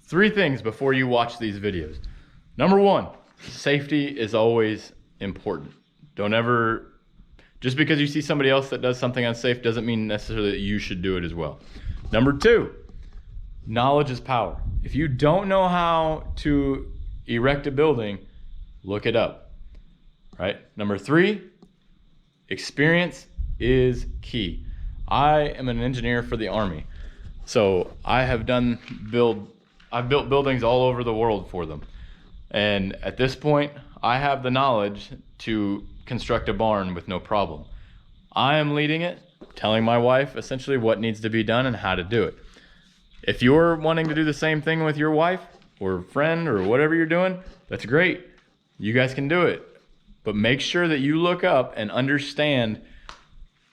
3 things before you watch these videos. Number 1, safety is always important. Don't ever, just because you see somebody else that does something unsafe doesn't mean necessarily that you should do it as well. Number 2, knowledge is power. If you don't know how to erect a building, look it up, right? Number 3, experience is key. I am an engineer for the Army. So I've built buildings all over the world for them. And at this point, I have the knowledge to construct a barn with no problem. I am leading it, telling my wife essentially what needs to be done and how to do it. If you're wanting to do the same thing with your wife or friend or whatever you're doing, that's great. You guys can do it. But make sure that you look up and understand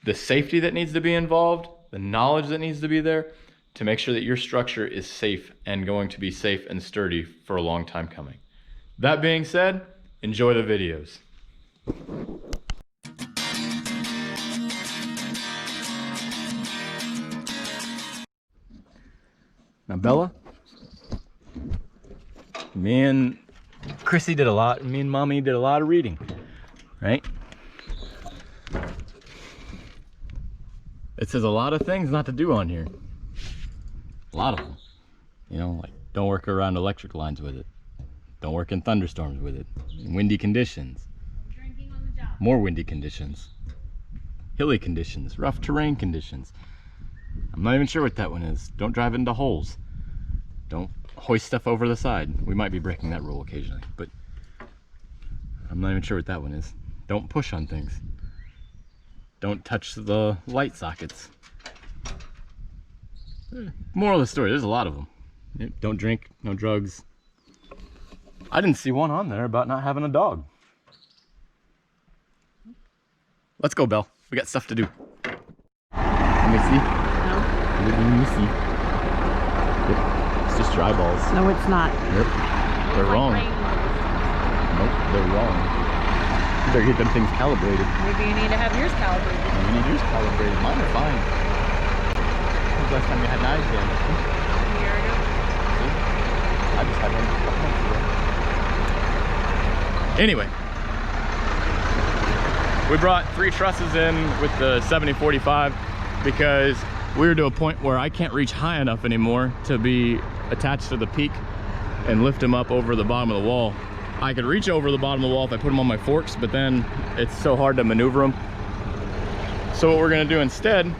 the safety that needs to be involved, the knowledge that needs to be there, to make sure that your structure is safe and going to be safe and sturdy for a long time coming. That being said, enjoy the videos. Now Bella, me and Chrissy did a lot, me and Mommy did a lot of reading, right? It says a lot of things not to do on here. A lot of them. You know, like don't work around electric lines with it. Don't work in thunderstorms with it. Windy conditions. Drinking on the job. More windy conditions. Hilly conditions. Rough terrain conditions. I'm not even sure what that one is. Don't drive into holes. Don't hoist stuff over the side. We might be breaking that rule occasionally, but I'm not even sure what that one is. Don't push on things. Don't touch the light sockets. Moral of the story, there's a lot of them. Don't drink, no drugs. I didn't see one on there about not having a dog. Let's go, Belle. We got stuff to do. Let me see. No. Let me see. Yep. It's just dry balls. No, it's not. Yep. They're wrong. Nope, they're wrong. You better get them things calibrated. Maybe you need to have yours calibrated. You need yours calibrated. Mine are fine. When was the last time you had an eye exam? A year ago. I just had one a couple months ago. Anyway, we brought 3 trusses in with the 7045 because we were to a point where I can't reach high enough anymore to be attached to the peak and lift them up over the bottom of the wall. I could reach over the bottom of the wall if I put them on my forks, but then it's so hard to maneuver them. So what we're gonna do instead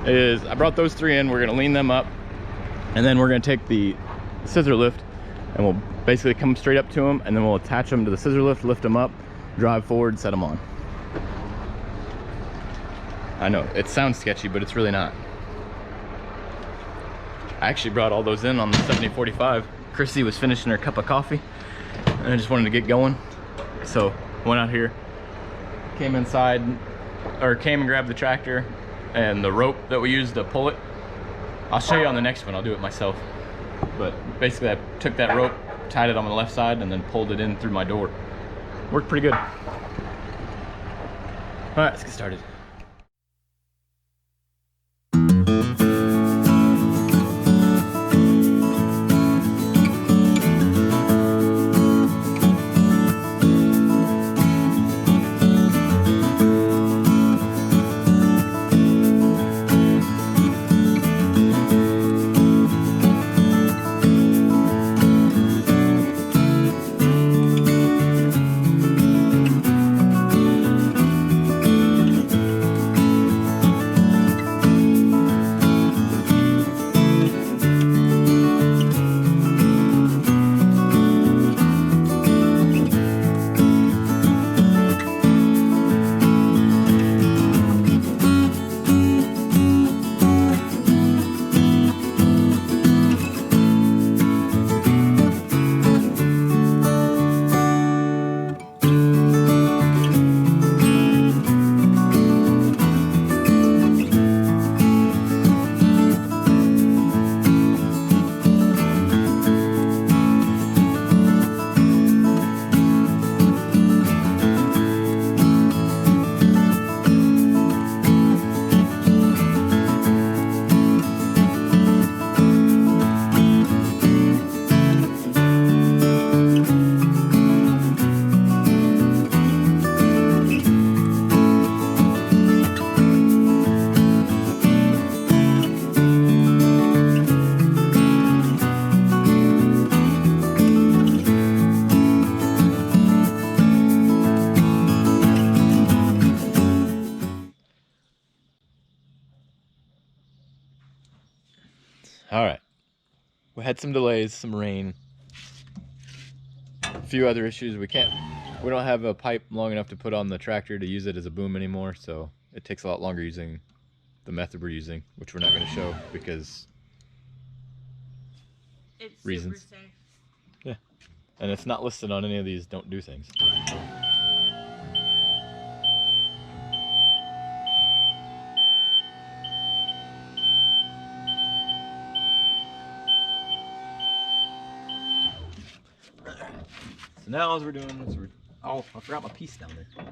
is I brought those 3 in, we're gonna lean them up, and then we're gonna take the scissor lift and we'll basically come straight up to them, and then we'll attach them to the scissor lift them up, drive forward, set them on. I know, it sounds sketchy, but it's really not. I actually brought all those in on the 7045. Chrissy was finishing her cup of coffee, and I just wanted to get going. So went out here, came inside, or came and grabbed the tractor and the rope that we used to pull it. I'll show you on the next one, I'll do it myself. But basically I took that rope, tied it on the left side, and then pulled it in through my door. Worked pretty good. All right, let's get started. All right. We had some delays, some rain, a few other issues. We don't have a pipe long enough to put on the tractor to use it as a boom anymore, so it takes a lot longer using the method we're using, which we're not going to show because It's reasons. super safe. Yeah. And it's not listed on any of these don't do things. So now all we're doing is oh, I forgot my piece down there.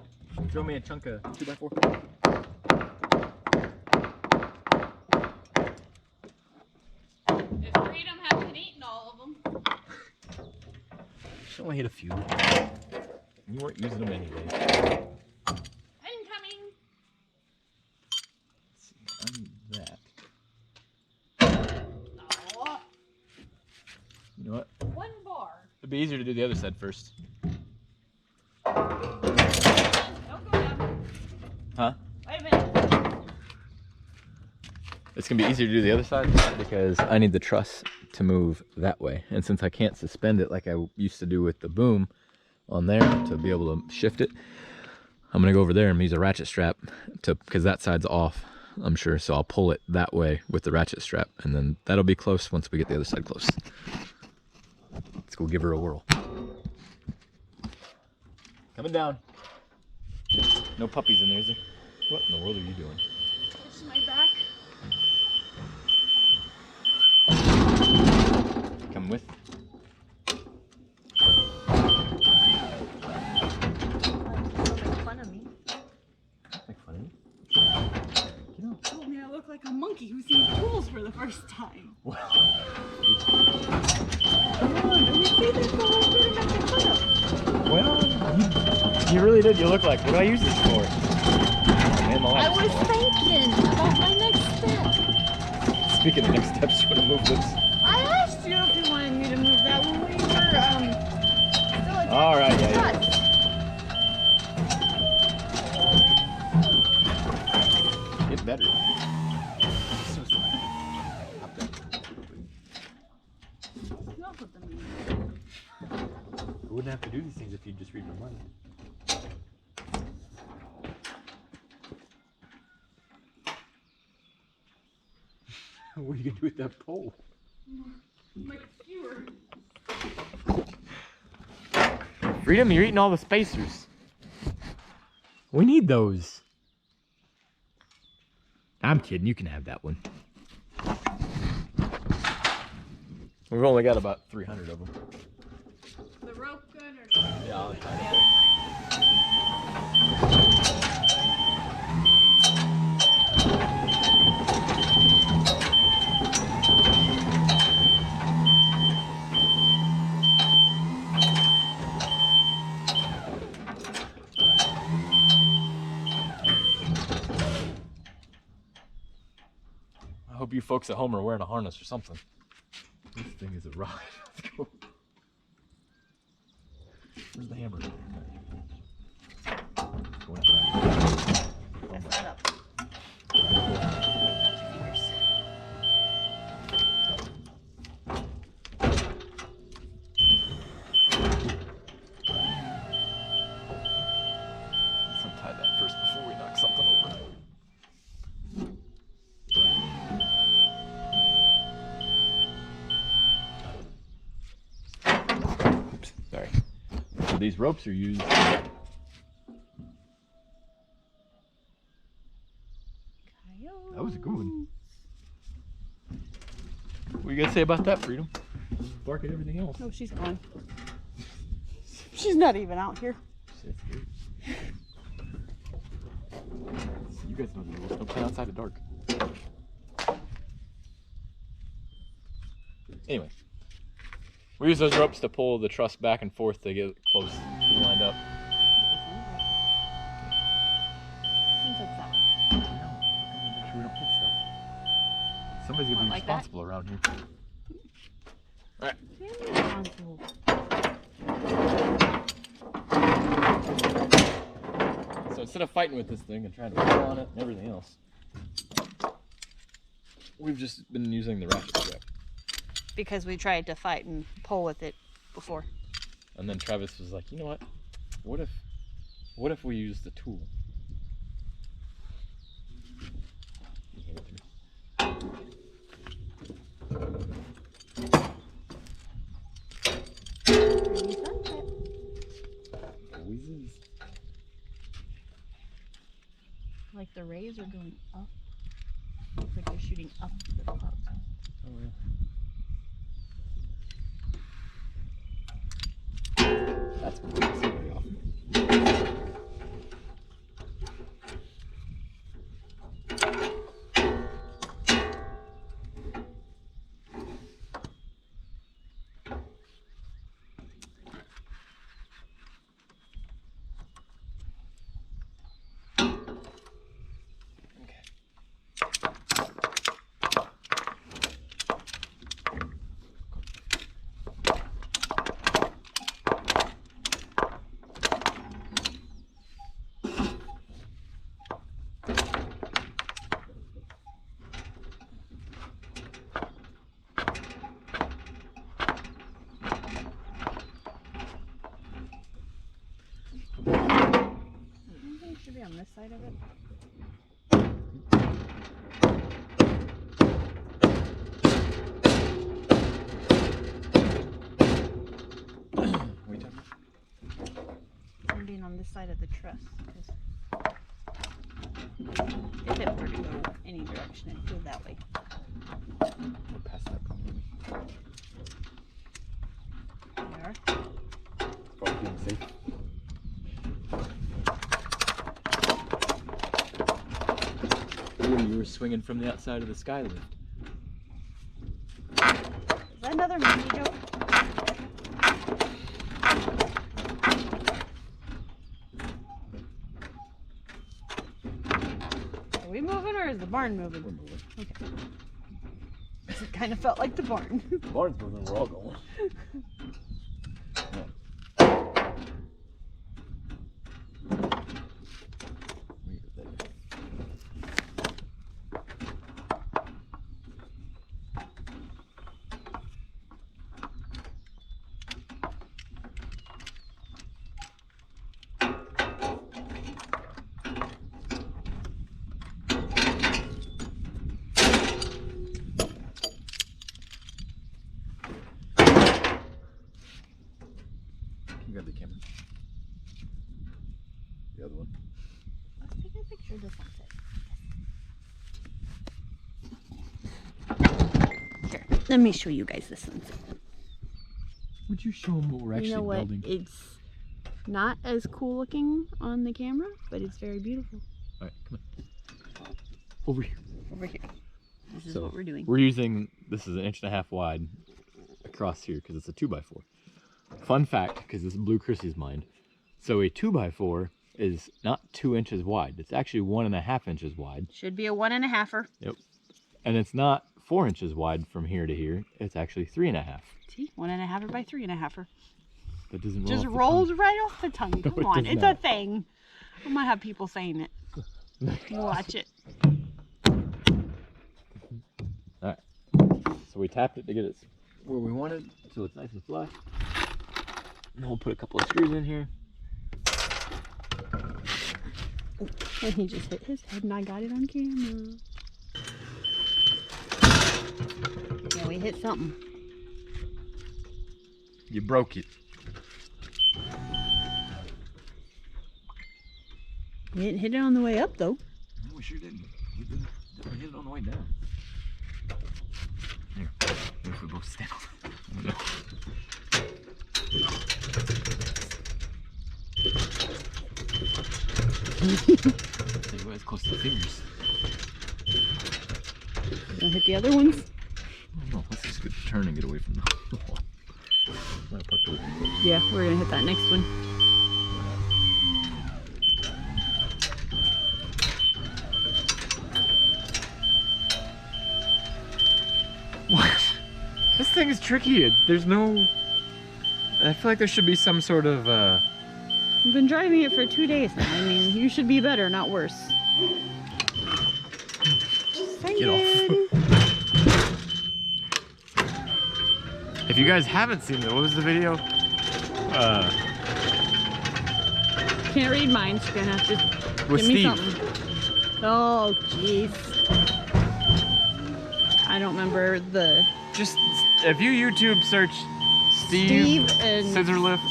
Throw me a chunk of 2x4. If Freedom hasn't eaten all of them. She only hit a few. You weren't using them anyway. Incoming. Let's see, I need that. Oh, You know what? one bar. It'd be easier to do the other side first. Don't go down. Huh? Wait a minute. It's gonna be easier to do the other side because I need the truss to move that way. And since I can't suspend it like I used to do with the boom on there to be able to shift it, I'm gonna go over there and use a ratchet strap because that side's off, I'm sure. So I'll pull it that way with the ratchet strap, and then that'll be close once we get the other side close. Let's go give her a whirl. Coming down. No puppies in there, is there? What in the world are you doing? Push my back. Come with. Don't make fun of me. Make fun of me. Told me I look like a monkey who's seen tools for the first time. Well, you really did. You look like, what do I use this for? Man, the I lights was go off. thinking about my next step. Speaking of next steps, you want to move this? I asked you if you wanted me to move that when we were still at All right, yeah. Get better. I wouldn't have to do these things if you just read my mind. What are you gonna do with that pole? Make fewer. Freedom, you're eating all the spacers. We need those. I'm kidding, you can have that one. We've only got about 300 of them. The rope good or Yeah, I'll try yeah. I hope you folks at home are wearing a harness or something. This thing is a ride. Let's go. Where's the hammer? Going up. Set up. Let's untie that first before we knock something over. Oops, sorry. So these ropes are used. That was a good one. What you gotta say about that, Freedom? Bark at everything else. No, she's gone. She's not even out here. Shit's good. You guys know the rules. Don't play outside the dark. Anyway, we use those ropes to pull the truss back and forth to get it close and lined up. Seems like that one. Make sure we don't hit stuff. Somebody's gonna be Like that? responsible around here. Alright. So instead of fighting with this thing and trying to pull on it and everything else, We've just been using the ratchet strap. Because we tried to fight and pull with it before. And then Travis was like, you know what? What if we use the tool? Like the rays are going up. Looks like they're shooting up the clouds. Oh yeah. That's way off. Should be on this side of it. I'm being on this side of the truss because if it were to go any direction, it'd go that way. We're past that point. We are. Probably being safe. You were swinging from the outside of the skylift. Is that another monkey joke? Are we moving or is the barn moving? We're moving. Okay. It kind of felt like the barn. The barn's moving, we're all going. Grab the camera. The other one. Let's take a picture of the sunset. Here, let me show you guys the sunset. Would you show them what we're actually You know what? building? It's not as cool looking on the camera, but it's very beautiful. Alright, come on. Over here. Over here. This is what we're doing. We're using, this is 1.5 inches wide across here because it's a 2x4. Fun fact, because this blew Chrissy's mind. So a 2x4 is not 2 inches wide. It's actually 1.5 inches wide. Should be a 1.5-er. Yep. And it's not 4 inches wide from here to here. It's actually 3.5. See, 1.5-er by 3.5-er. That doesn't roll Just off the rolls tongue. right off the tongue. No, Come it on, does it's not. a thing. I'm gonna have people saying it. Watch it. Alright. So we tapped it to get it where we wanted, so it's nice and flush. And then we'll put a couple of screws in here. And he just hit his head and I got it on camera. Yeah, we hit something. You broke it. We didn't hit it on the way up though. No, we sure didn't. We hit it on the way down. Here, what if we both stand on it? Stay as close to the fingers. You gonna hit the other ones? No, let's just get turn and get away from the wall. Yeah, we're gonna hit that next one. What? This thing is tricky. There's no... I feel like there should be some sort of, We've been driving it for 2 days now. I mean, you should be better, not worse. Just Get saying. off. If you guys haven't seen it, what was the video? Can't read mine, so you're gonna have to With give me Steve. something. Oh, jeez. I don't remember the Just if you YouTube search Steve and Scissor Lift,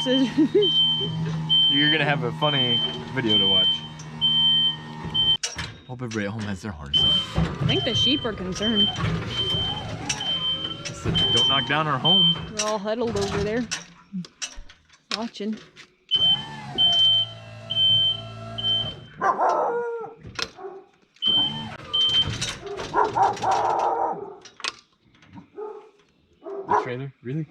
you're gonna have a funny video to watch. Hope everybody at home has their harness on. I think the sheep are concerned. So don't knock down our home. They're all huddled over there, watching. The trailer? Really?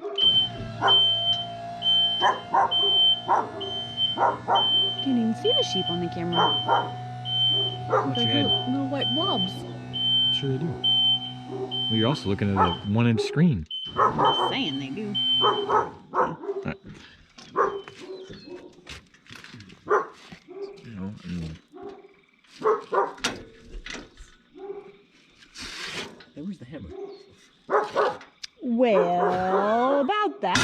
Can't even see the sheep on the camera. What you Like had? little white blobs. Sure they do. Well, you're also looking at a 1-inch screen. I'm just saying they do. Right. You know, I mean, hey, where's the hammer? Well, about that.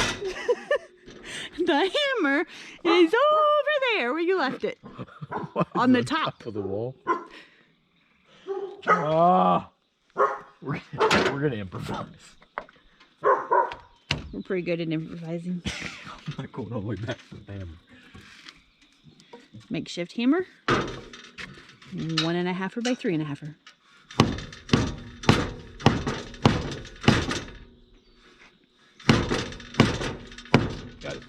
The hammer is over there where you left it. On the top. Of the wall. Ah, we're gonna improvise. We're pretty good at improvising. I'm not going all the way back to the hammer. Makeshift hammer. 1.5 by 3.5. Got it.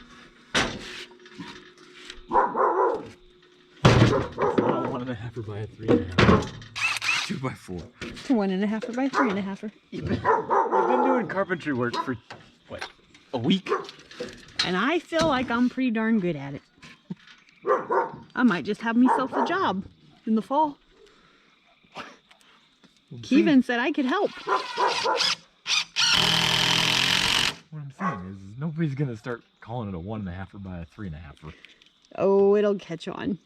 1.5 by 3.5. 2 by 4. 1.5 by 3.5. You've been doing carpentry work for what? A week? And I feel like I'm pretty darn good at it. I might just have myself a job in the fall. Kevin said I could help. What I'm saying is nobody's gonna start calling it a 1.5 by a 3.5. Oh, it'll catch on.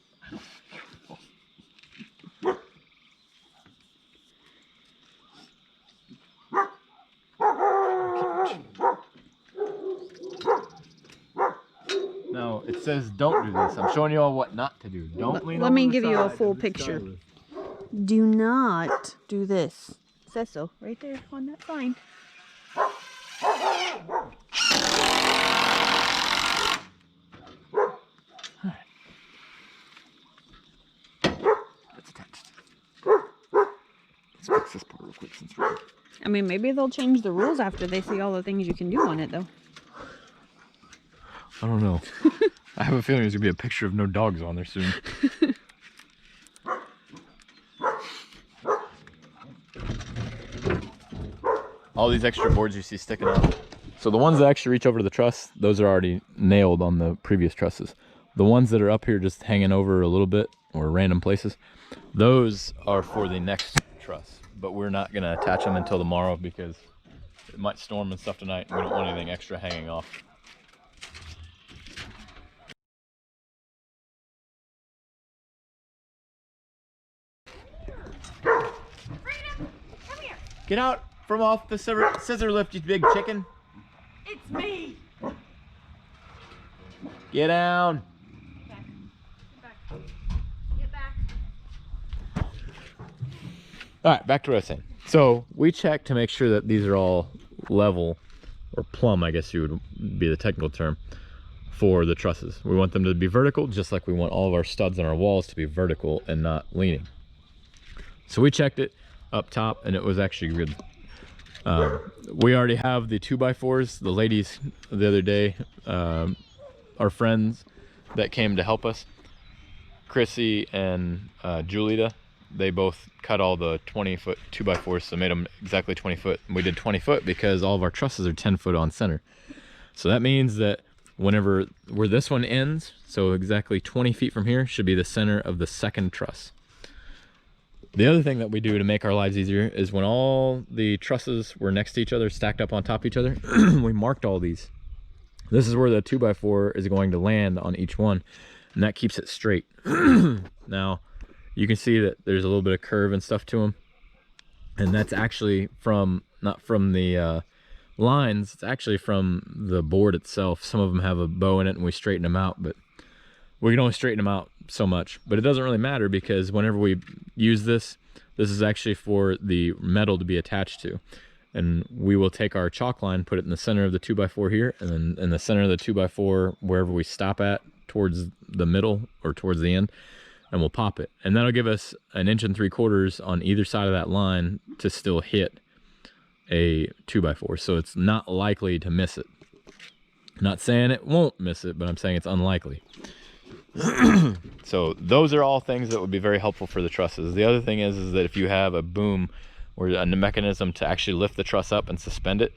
No, it says don't do this. I'm showing you all what not to do. Don't lean Let over me the give you a side full of this picture. skylift. Do not do this. It says so right there on that sign. It's attached. Let's fix this part real quick since we're... I mean, maybe they'll change the rules after they see all the things you can do on it, though. I don't know. I have a feeling there's gonna be a picture of no dogs on there soon. All these extra boards you see sticking out. So the ones that actually reach over to the truss, those are already nailed on the previous trusses. The ones that are up here just hanging over a little bit or random places, those are for the next truss. But we're not gonna attach them until tomorrow because it might storm and stuff tonight. And we don't want anything extra hanging off. Freedom, come here. Get out from off the scissor lift, you big chicken. It's me. Get down. Get back. Get back. All right, back to what I was saying. So we checked to make sure that these are all level, or plumb, I guess you would be the technical term, for the trusses. We want them to be vertical, just like we want all of our studs on our walls to be vertical and not leaning. So we checked it up top, and it was actually good. We already have the 2x4s. The ladies the other day, our friends that came to help us, Chrissy and Julita, they both cut all the 20-foot 2x4s, so made them exactly 20 foot. And we did 20 foot because all of our trusses are 10 foot on center. So that means that whenever where this one ends, so exactly 20 feet from here, should be the center of the second truss. The other thing that we do to make our lives easier is when all the trusses were next to each other, stacked up on top of each other, we marked all these. This is where the 2x4 is going to land on each one, and that keeps it straight. Now, you can see that there's a little bit of curve and stuff to them, and that's actually from, not from the lines, it's actually from the board itself. Some of them have a bow in it and we straighten them out, but we can only straighten them out so much. But it doesn't really matter, because whenever we use this, this is actually for the metal to be attached to. And we will take our chalk line, put it in the center of the 2x4 here, and then in the center of the 2x4, wherever we stop at, towards the middle or towards the end, and we'll pop it. And that'll give us 1 3/4 inches on either side of that line to still hit a 2x4. So it's not likely to miss it. Not saying it won't miss it, but I'm saying it's unlikely. So those are all things that would be very helpful for the trusses. The other thing is that if you have a boom or a mechanism to actually lift the truss up and suspend it,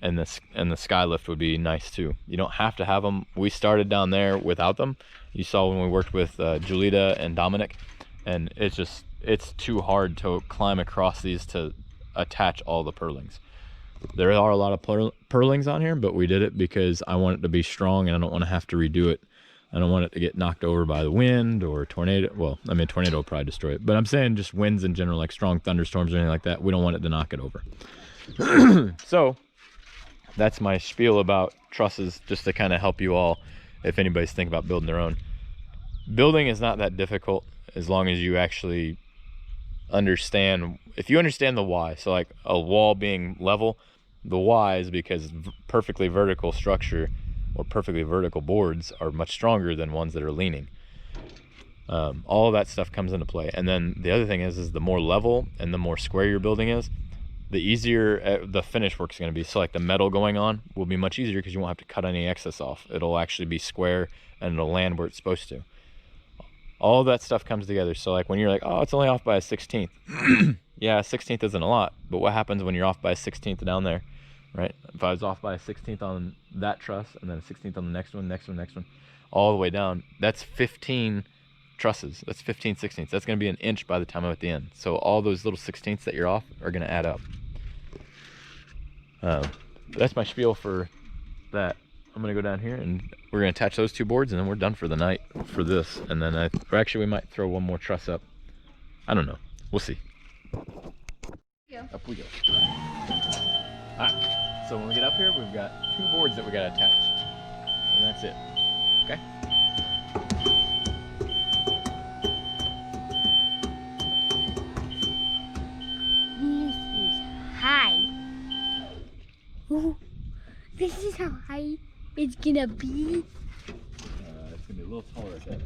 and the sky lift would be nice too. You don't have to have them. We started down there without them. You saw when we worked with Julita and Dominic, and it's too hard to climb across these to attach all the purlings. There are a lot of purlings on here, but we did it because I want it to be strong and I don't want to have to redo it. I don't want it to get knocked over by the wind or tornado. Well, I mean, tornado will probably destroy it, but I'm saying just winds in general, like strong thunderstorms or anything like that. We don't want it to knock it over. So that's my spiel about trusses, just to kind of help you all if anybody's thinking about building their own. Building is not that difficult as long as you actually understand. If you understand the why, so like a wall being level, the why is because perfectly vertical structure or perfectly vertical boards are much stronger than ones that are leaning. All of that stuff comes into play. And then the other thing is the more level and the more square your building is, the easier the finish work is going to be. So like the metal going on will be much easier because you won't have to cut any excess off. It'll actually be square and it'll land where it's supposed to. All of that stuff comes together. So like when you're like, oh, it's only off by a 16th. Yeah, a 16th isn't a lot, but what happens when you're off by a 16th down there, right? If I was off by a 16th on that truss and then a 16th on the next one, all the way down, that's 15 trusses. That's 15 16ths. That's going to be an inch by the time I'm at the end. So all those little 16ths that you're off are going to add up. That's my spiel for that. I'm going to go down here and we're going to attach those two boards and then we're done for the night for this. And then or actually we might throw one more truss up. I don't know. We'll see. Yeah. Up we go. Alright, so when we get up here, we've got two boards that we got to attach. And that's it. Okay? This is high. Ooh, this is how high it's gonna be. It's gonna be a little taller at that.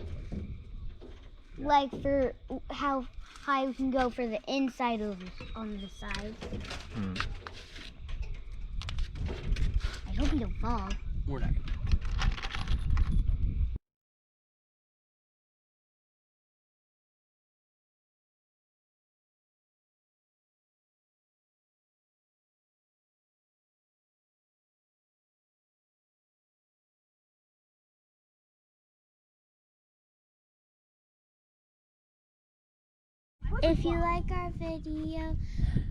Yeah. Like for how high we can go for the inside of on the side. I hope we don't fall. We're not gonna. If you like our video,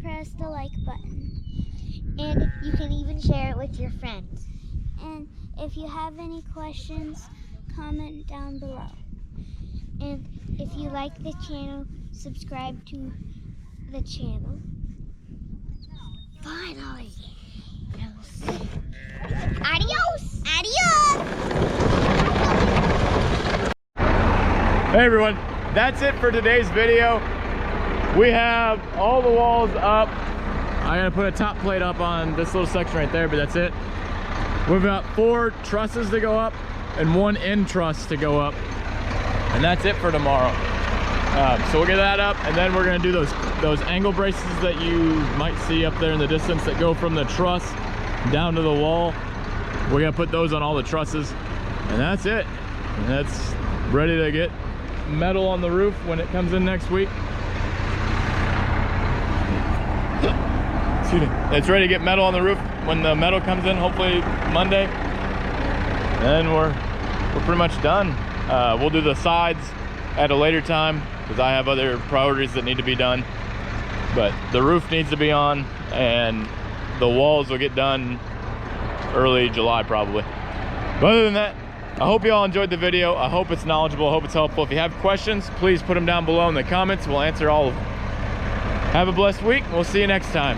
press the like button. And you can even share it with your friends. And if you have any questions, comment down below. And if you like the channel, subscribe to the channel. Finally. Adios. Adios. Hey everyone, that's it for today's video. We have all the walls up. I'm gonna put a top plate up on this little section right there, but that's it. We've got 4 trusses to go up and 1 end truss to go up. And that's it for tomorrow. So we'll get that up, and then we're gonna do those angle braces that you might see up there in the distance that go from the truss down to the wall. We're gonna put those on all the trusses, and that's it. And that's ready to get metal on the roof when it comes in next week. Excuse me. It's ready to get metal on the roof when the metal comes in, hopefully Monday. And we're pretty much done. We'll do the sides at a later time because I have other priorities that need to be done. But the roof needs to be on and the walls will get done early July probably. But other than that, I hope you all enjoyed the video. I hope it's knowledgeable. I hope it's helpful. If you have questions, please put them down below in the comments. We'll answer all of them. Have a blessed week. We'll see you next time.